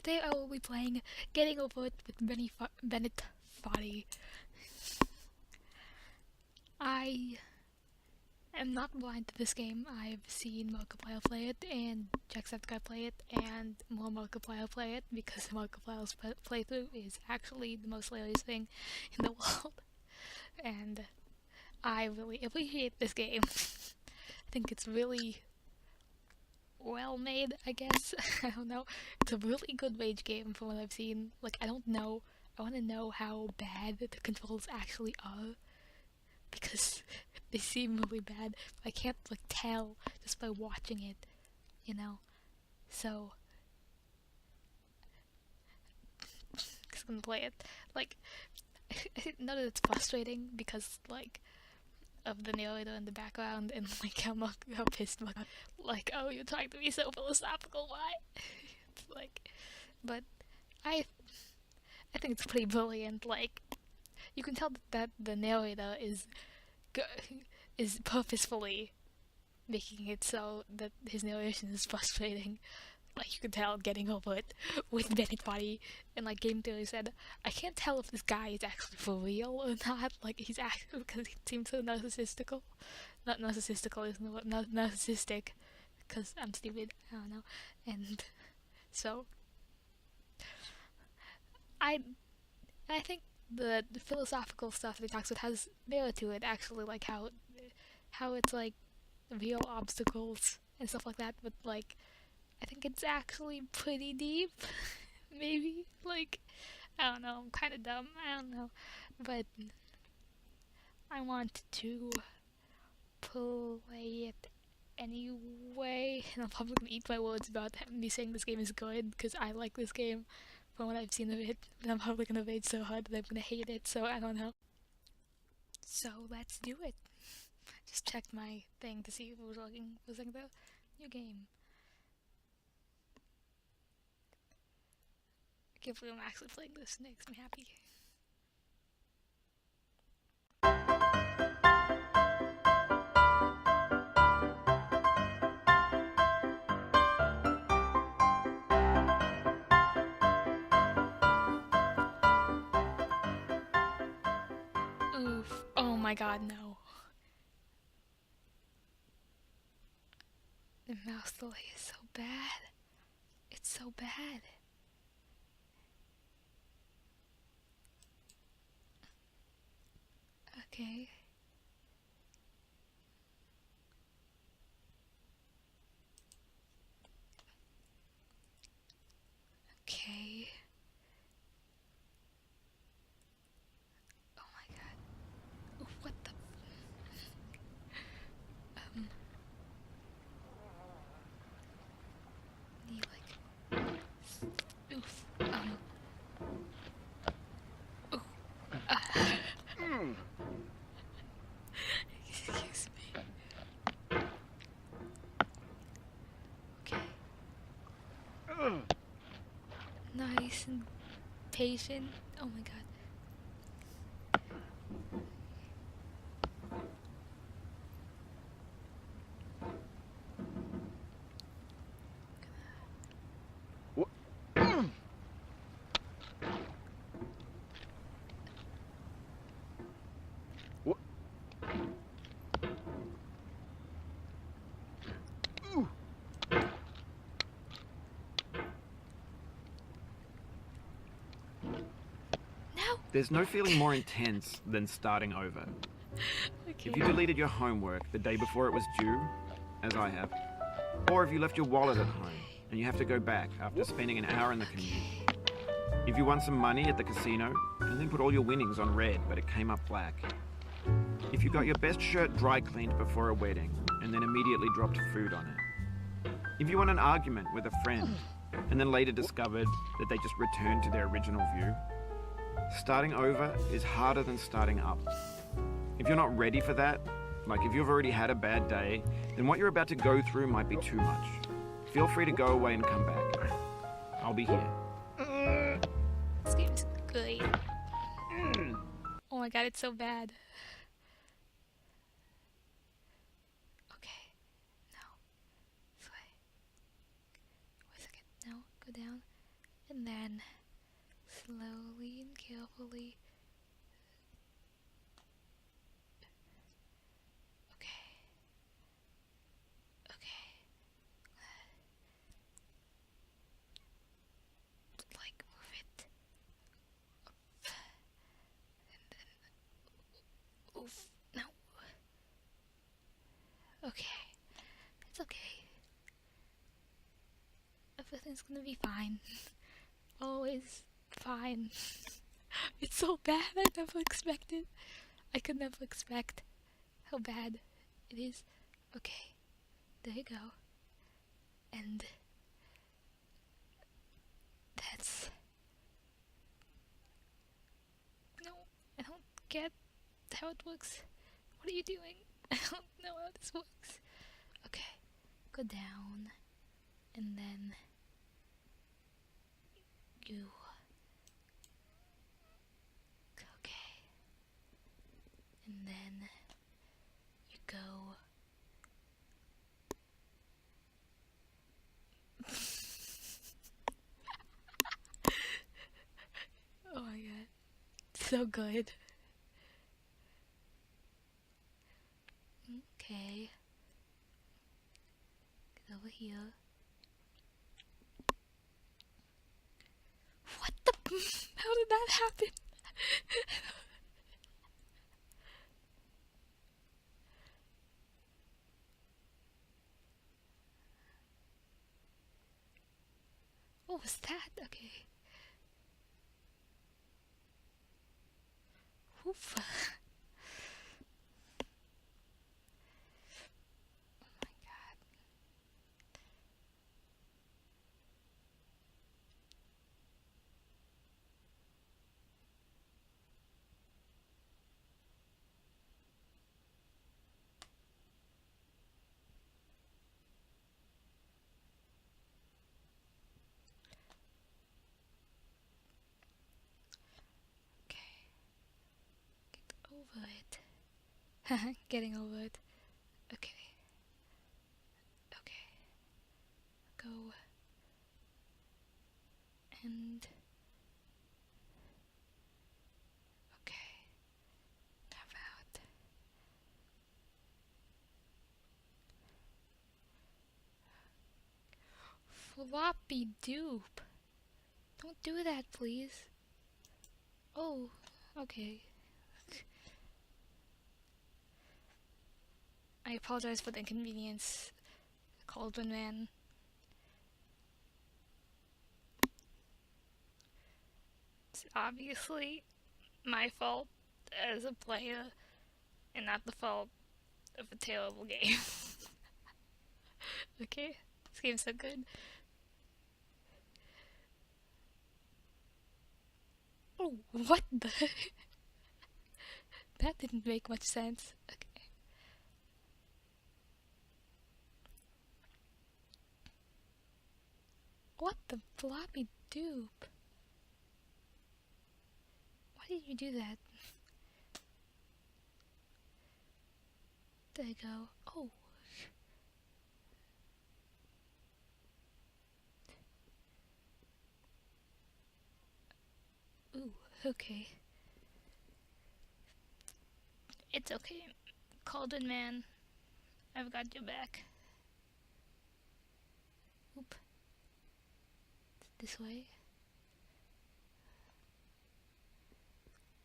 Today I will be playing Getting Over It with Bennet Foddy. I am not blind to this game. I've seen Markiplier play it, and Jacksepticeye play it, and more Markiplier play it, because Markiplier's playthrough is actually the most hilarious thing in the world. And I really appreciate this game. I think it's really well made, I guess. I don't know. It's a really good rage game from what I've seen. Like, I don't know. I want to know how bad the controls actually are, because they seem really bad. I can't, like, tell just by watching it, you know? So, I'm gonna play it. Like, I know that it's frustrating because, like, of the narrator in the background, and like how pissed Mark, like, oh, you're trying to be so philosophical, why? It's like, but I think it's pretty brilliant. Like, you can tell that the narrator is purposefully making it so that his narration is frustrating. Like, you can tell Getting Over It with Bennet Foddy, and like Game Theory said, I can't tell if this guy is actually for real or not. Like, he's actually, because he seems so narcissistical. Not narcissistical, isn't the word, narcissistic, because I'm stupid, I don't know. And so, I think the philosophical stuff that he talks about has merit to it, actually, like how it's like real obstacles and stuff like that, but like, I think it's actually pretty deep. Maybe, like, I don't know, I'm kind of dumb, I don't know, but I want to play it anyway, and I'm probably gonna eat my words about me saying this game is good, because I like this game from what I've seen of it, but I'm probably gonna rage so hard that I'm gonna hate it, so I don't know. So let's do it. Just checked my thing to see if it was working. It was like the new game. I can't believe I'm actually playing this. It makes me happy. Oof. Oh my god, no. The mouse delay is so bad. It's so bad. Okay. Okay. Oh my god. Oof, what the? Need like. Oof. Oof. Excuse me. Okay. Nice and patient. Oh my god. No. There's no feeling more intense than starting over. Okay. If you deleted your homework the day before it was due, as I have, or if you left your wallet at home and you have to go back after spending an hour in the commute. If you won some money at the casino and then put all your winnings on red but it came up black. If you got your best shirt dry cleaned before a wedding and then immediately dropped food on it. If you won an argument with a friend and then later discovered that they just returned to their original view. Starting over is harder than starting up. If you're not ready for that, like if you've already had a bad day, then what you're about to go through might be too much. Feel free to go away and come back. I'll be here. This game's great. Oh my god, it's so bad. Okay. No. This way. Wait a second. No. Go down. And then slowly and carefully. Okay. Okay. Like move it. Oof. No. Okay. It's okay. Everything's gonna be fine. Always fine. It's so bad. I never expected. I could never expect how bad it is. Okay. There you go. And that's... No, I don't get how it works. What are you doing? I don't know how this works. Okay, go down, and then you... Okay. And then you go... Oh my god. So good. Okay. Get over here. What the... How did that happen? What was that? Okay. Oof. Oh my god. Okay. Get over it. Getting over it. Okay. Okay. Go. And... Okay. How about... Floppy dupe. Don't do that, please. Oh, okay. I apologize for the inconvenience, Cauldron Man. It's obviously my fault as a player, and not the fault of a terrible game. Okay? This game's so good. Oh, what the? That didn't make much sense. Okay. What the floppy dupe? Why did you do that? There you go. Oh. Ooh, okay. It's okay. Cauldron Man, I've got your back. Oop. This way.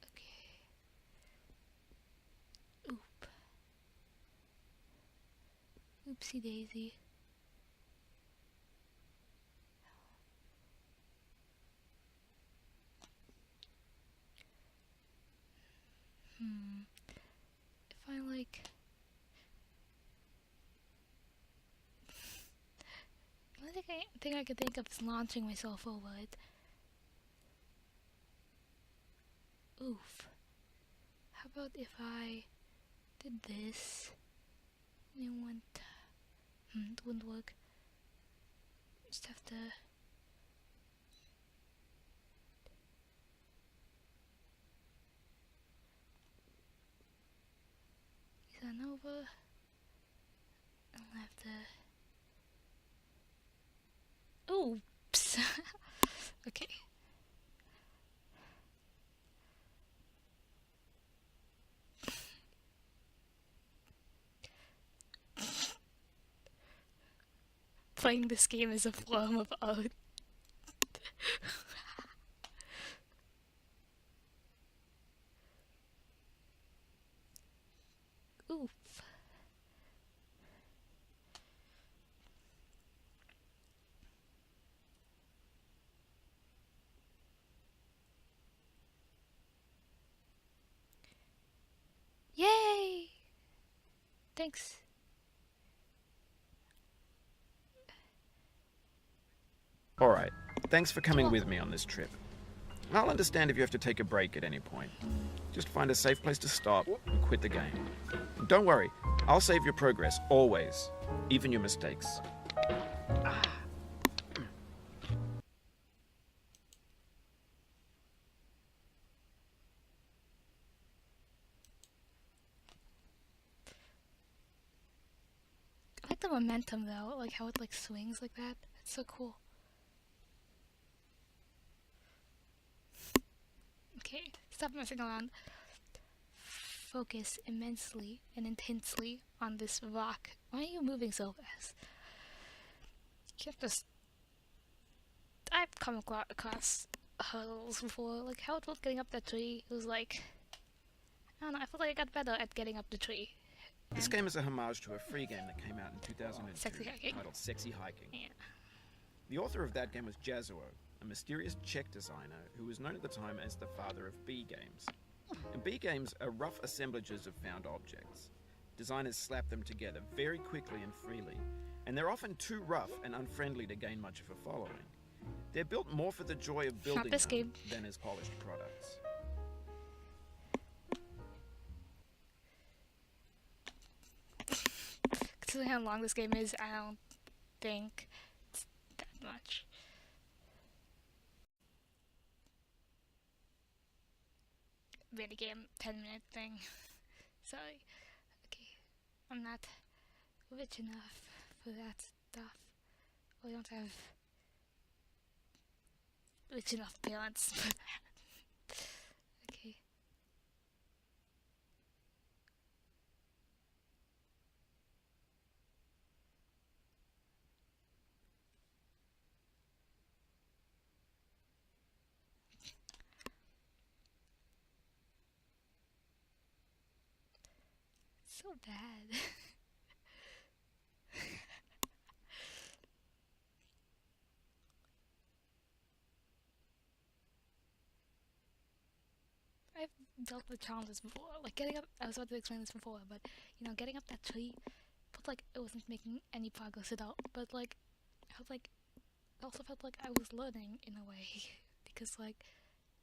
Okay. Oop. Oopsie daisy. If I like... The only thing I could think of is launching myself over it. Oof. How about if I did this? And it went... it wouldn't work. Just have to... Turn over. I'll have to... Oops! Okay. Playing this game is a form of art. Oof. Yay! Thanks. Alright, thanks for coming You're with welcome. me on this trip. I'll understand if you have to take a break at any point. Just find a safe place to stop and quit the game. And don't worry, I'll save your progress, always. Even your mistakes. I like the momentum though, like how it like swings like that. It's so cool. Okay, stop messing around. Focus immensely and intensely on this rock. Why are you moving so fast? You have to. I've come across hurdles before, like how it felt getting up that tree. It was like, I don't know. I felt like I got better at getting up the tree. This game is a homage to a free game that came out in 2002 Sexy hiking. titled Sexy Hiking. Yeah. The author of that game was Jazuo, a mysterious Czech designer who was known at the time as the father of B games. And B games are rough assemblages of found objects. Designers slap them together very quickly and freely, and they're often too rough and unfriendly to gain much of a following. They're built more for the joy of building this them game. than as polished products. Considering how long this game is, I don't think it's that much. Mini game, 10-minute thing. Sorry. Okay, I'm not rich enough for that stuff. We don't have rich enough parents for that. Okay. So bad. I've dealt with challenges before. Like getting up, I was about to explain this before, but you know, getting up that tree felt like it wasn't making any progress at all. But like, I felt like, it also felt like I was learning in a way. Because like,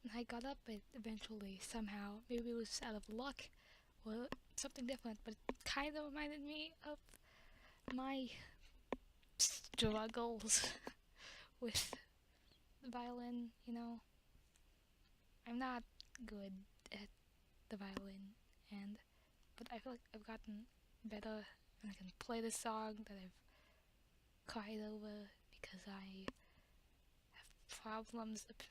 when I got up, it eventually, somehow, maybe it was out of luck or something different, but it kind of reminded me of my struggles with the violin, you know. I'm not good at the violin, and but I feel like I've gotten better and I can play this song that I've cried over because I have problems. Okay.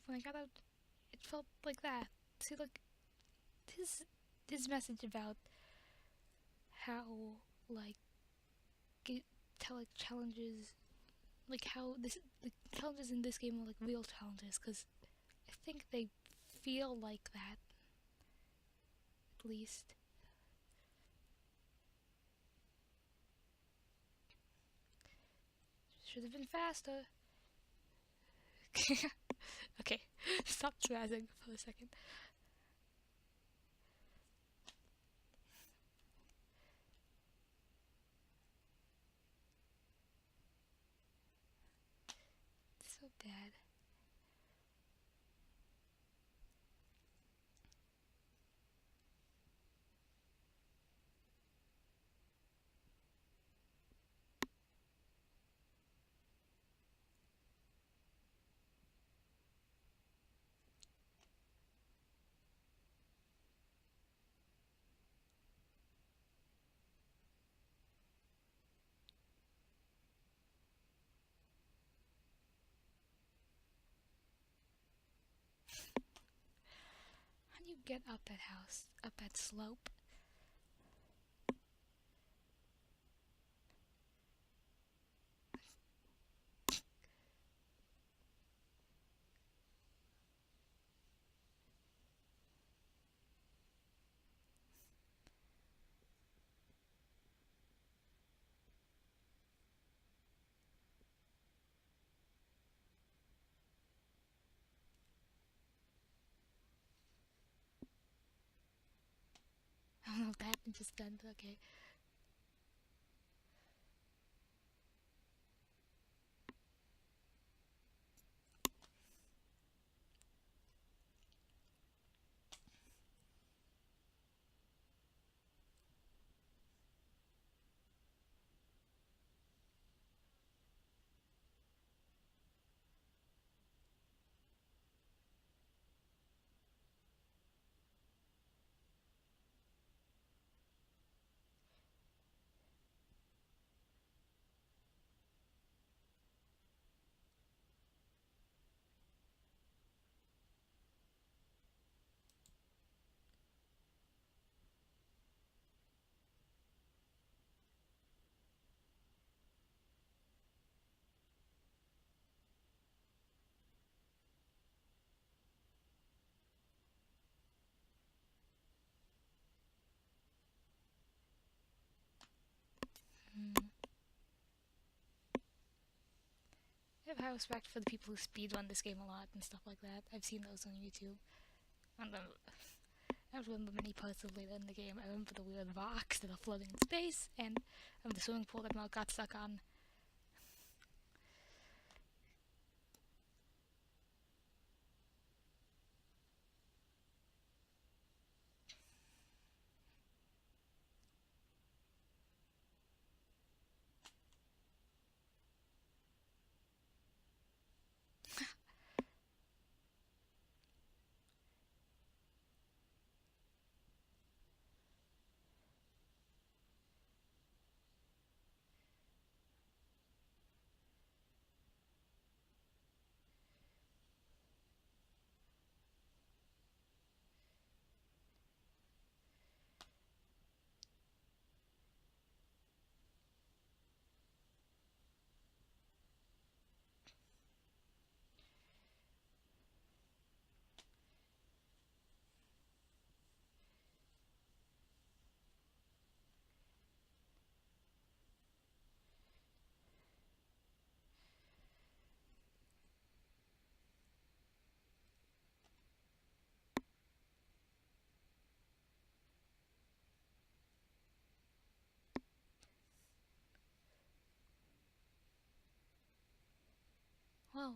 When I got out, it felt like that. See, like his message about how like how like challenges, like how this the challenges in this game are like real challenges, because I think they feel like that at least. Should have been faster. Okay, stop spazzing for a second. So bad. get up that house, up that slope. I don't know if that happened just then, but okay. I have high respect for the people who speedrun this game a lot and stuff like that. I've seen those on YouTube. And I don't remember many parts of later in the game. I remember the weird rocks that are floating in space, and the swimming pool that Mark got stuck on. Whoa.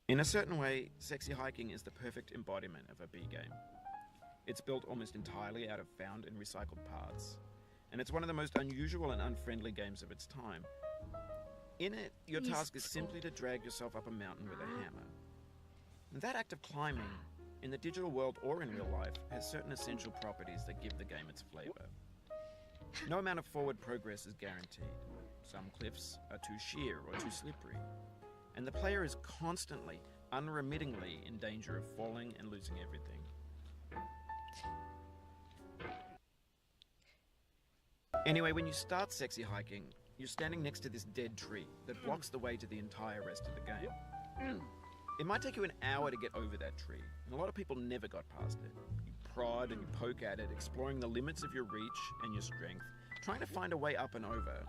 In a certain way, sexy hiking is the perfect embodiment of a B game. It's built almost entirely out of found and recycled parts, and it's one of the most unusual and unfriendly games of its time. In it, your task is simply to drag yourself up a mountain with a hammer. And that act of climbing, in the digital world or in real life, has certain essential properties that give the game its flavor. No amount of forward progress is guaranteed. Some cliffs are too sheer or too slippery, and the player is constantly, unremittingly in danger of falling and losing everything. Anyway, when you start sexy hiking, you're standing next to this dead tree that blocks the way to the entire rest of the game. It might take you an hour to get over that tree, and a lot of people never got past it. You prod and you poke at it, exploring the limits of your reach and your strength, trying to find a way up and over.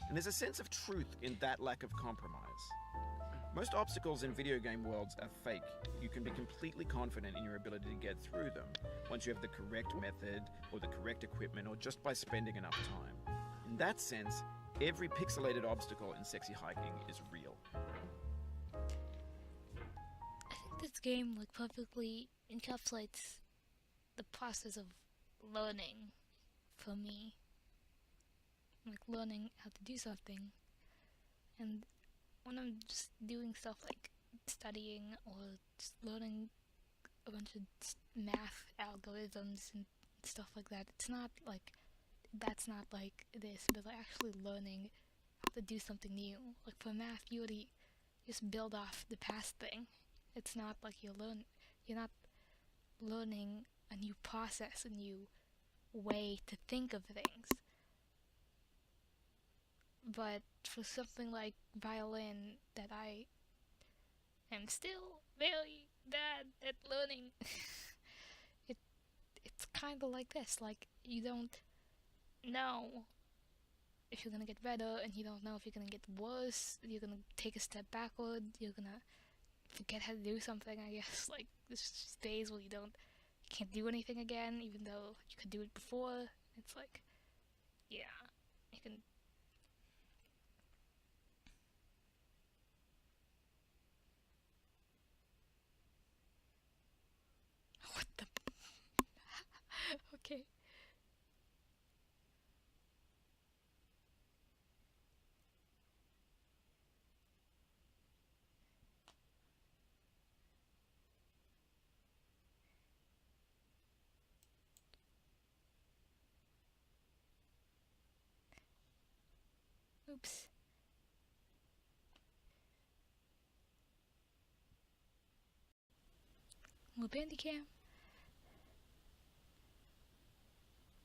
And there's a sense of truth in that lack of compromise. Most obstacles in video game worlds are fake. You can be completely confident in your ability to get through them once you have the correct method or the correct equipment or just by spending enough time. In that sense, every pixelated obstacle in Sexy Hiking is real. I think this game like perfectly encapsulates the process of learning for me. Like learning how to do something. And when I'm just doing stuff like studying or just learning a bunch of math algorithms and stuff like that, it's not like that's not like this, but like actually learning how to do something new. Like for math, you already just build off the past thing. It's not like you're not learning a new process, a new way to think of things. But for something like violin that I am still very bad at learning, it's kind of like this. Like you don't know if you're gonna get better, and you don't know if you're gonna get worse. You're gonna take a step backward. You're gonna forget how to do something. I guess like there's just days where you can't do anything again, even though you could do it before. It's like, yeah, you can. What the? Okay. Oops. Well, Bandicam.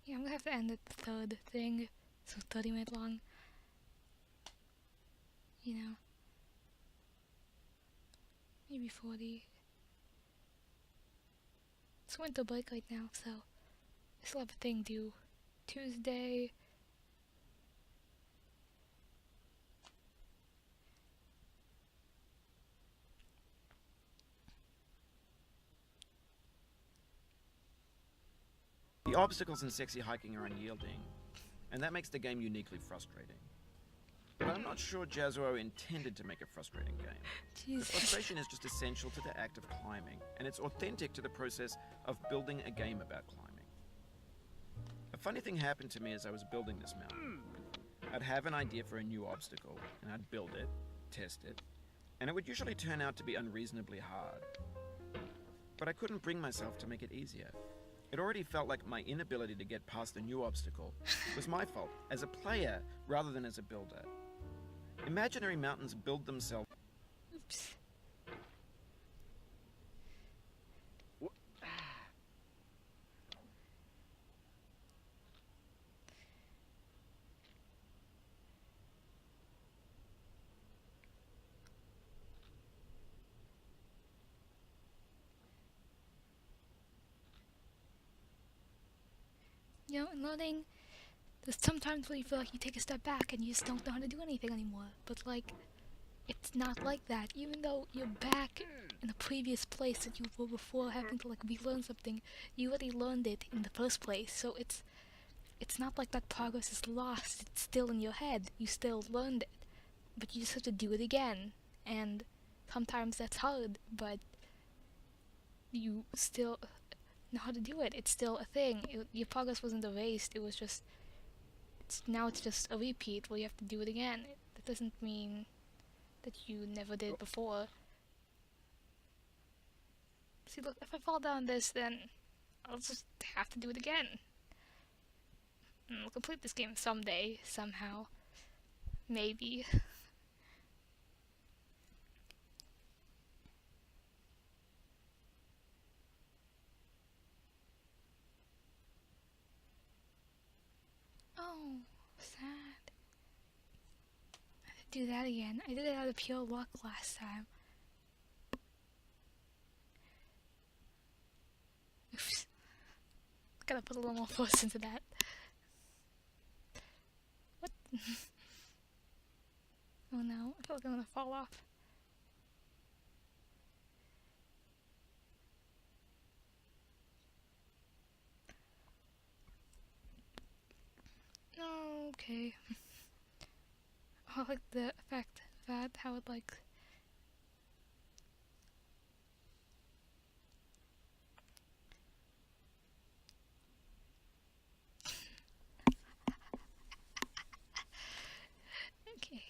Yeah, I'm gonna have to end at the third thing, so 30-minute long. You know, maybe 40. It's winter break right now, so I still have a thing due Tuesday. The obstacles in Sexy Hiking are unyielding, and that makes the game uniquely frustrating. But I'm not sure Jazzuo intended to make a frustrating game. Jesus. The frustration is just essential to the act of climbing, and it's authentic to the process of building a game about climbing. A funny thing happened to me as I was building this mountain. I'd have an idea for a new obstacle, and I'd build it, test it, and it would usually turn out to be unreasonably hard. But I couldn't bring myself to make it easier. It already felt like my inability to get past a new obstacle was my fault as a player rather than as a builder. Imaginary mountains build themselves. Oops. You know, in learning, there's sometimes where you feel like you take a step back and you just don't know how to do anything anymore. But like, it's not like that. Even though you're back in the previous place that you were before having to like relearn something, you already learned it in the first place. So it's not like that progress is lost. It's still in your head. You still learned it, but you just have to do it again. And sometimes that's hard, but you still know how to do it. It's still a thing. Your progress wasn't erased. It was just now it's just a repeat where you have to do it again. That doesn't mean that you never did before. See, look, if I fall down this, then I'll just have to do it again. And I'll complete this game someday, somehow. Maybe. Oh, sad. I have to do that again. I did it out of pure luck last time. Oops. Gotta put a little more force into that. What? Oh no, I feel like I'm gonna fall off. Okay. I like the effect that how it like okay.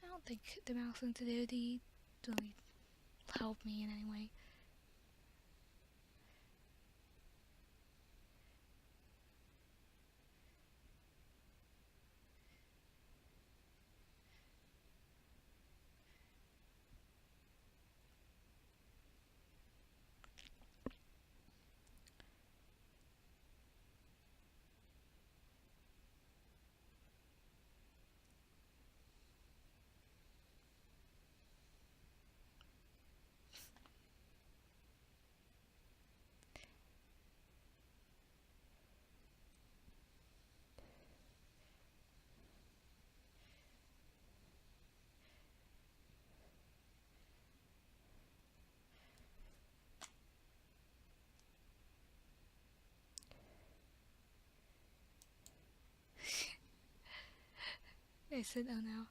I don't think the mouse sensitivity really help me in any way. I said, oh no.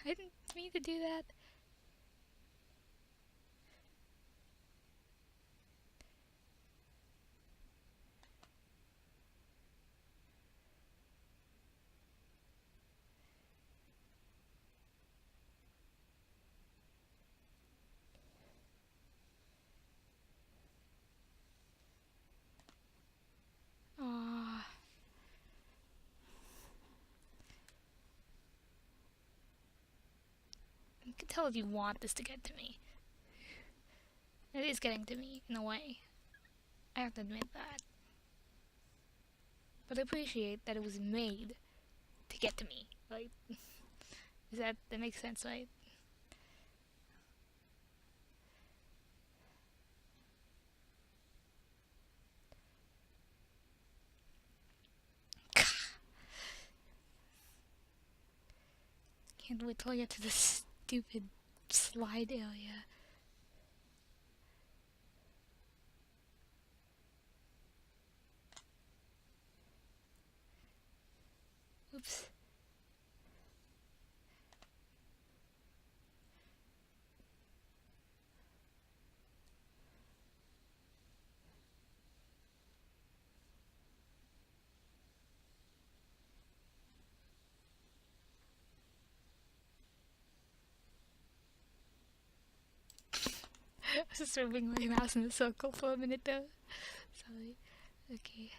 I didn't mean to do that. Aww. You can tell if you want this to get to me. It is getting to me, in a way. I have to admit that. But I appreciate that it was made to get to me. Like, that makes sense, right? Can't wait till I get to this stupid slide area. Oops. I was just moving my mouse in a circle for a minute though. Sorry. Okay.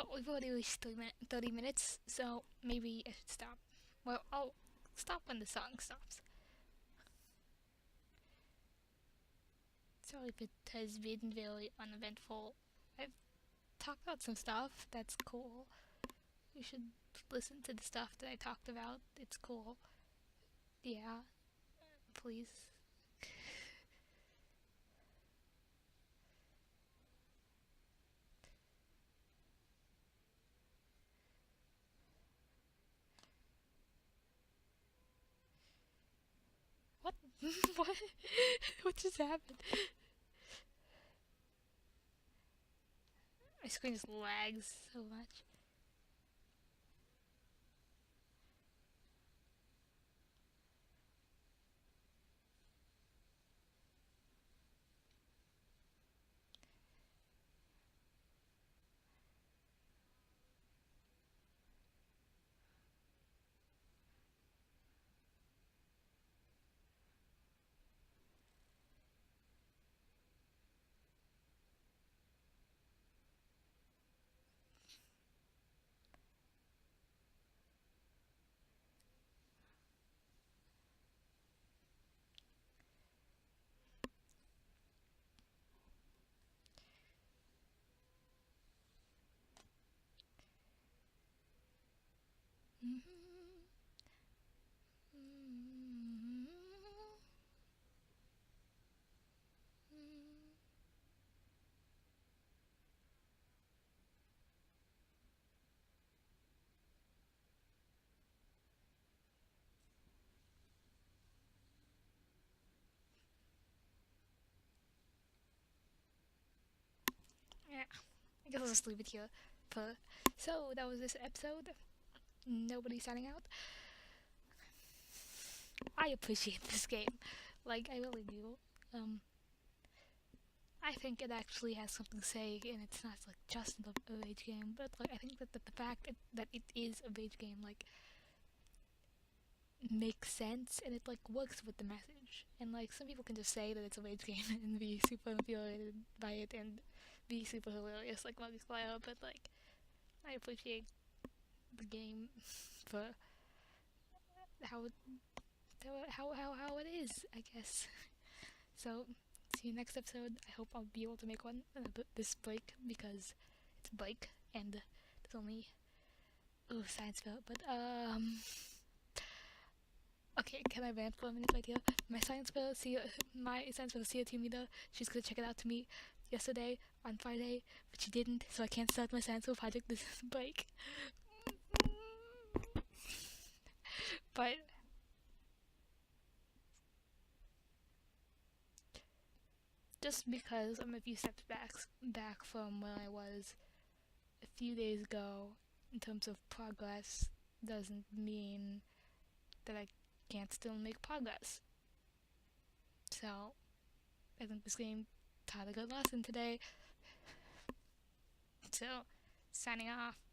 Oh, we've already reached 30 minutes, so maybe I should stop. Well, I'll stop when the song stops. Sorry if it has been very uneventful. I've talked about some stuff that's cool. You should listen to the stuff that I talked about. It's cool. Yeah, please. What? What? What just happened? My screen just lags so much. Yeah, I guess I'll just leave it here. So that was this episode. Nobody signing out. I appreciate this game. Like, I really do. I think it actually has something to say, and it's not like just a rage game, but like I think that the fact that it is a rage game like makes sense, and it like works with the message. And like some people can just say that it's a rage game and be super infuriated by it and be super hilarious like Markiplier, but like I appreciate the game for how it, how it is, I guess. So see you next episode. I hope I'll be able to make one this break because it's break and there's only science fair. But okay, can I rant for a minute right here? My science fair CO2 meter. She's gonna check it out to me yesterday on Friday, but she didn't, so I can't start my science fair project this break. But just because I'm a few steps back from where I was a few days ago in terms of progress doesn't mean that I can't still make progress. So I think this game taught a good lesson today. So signing off.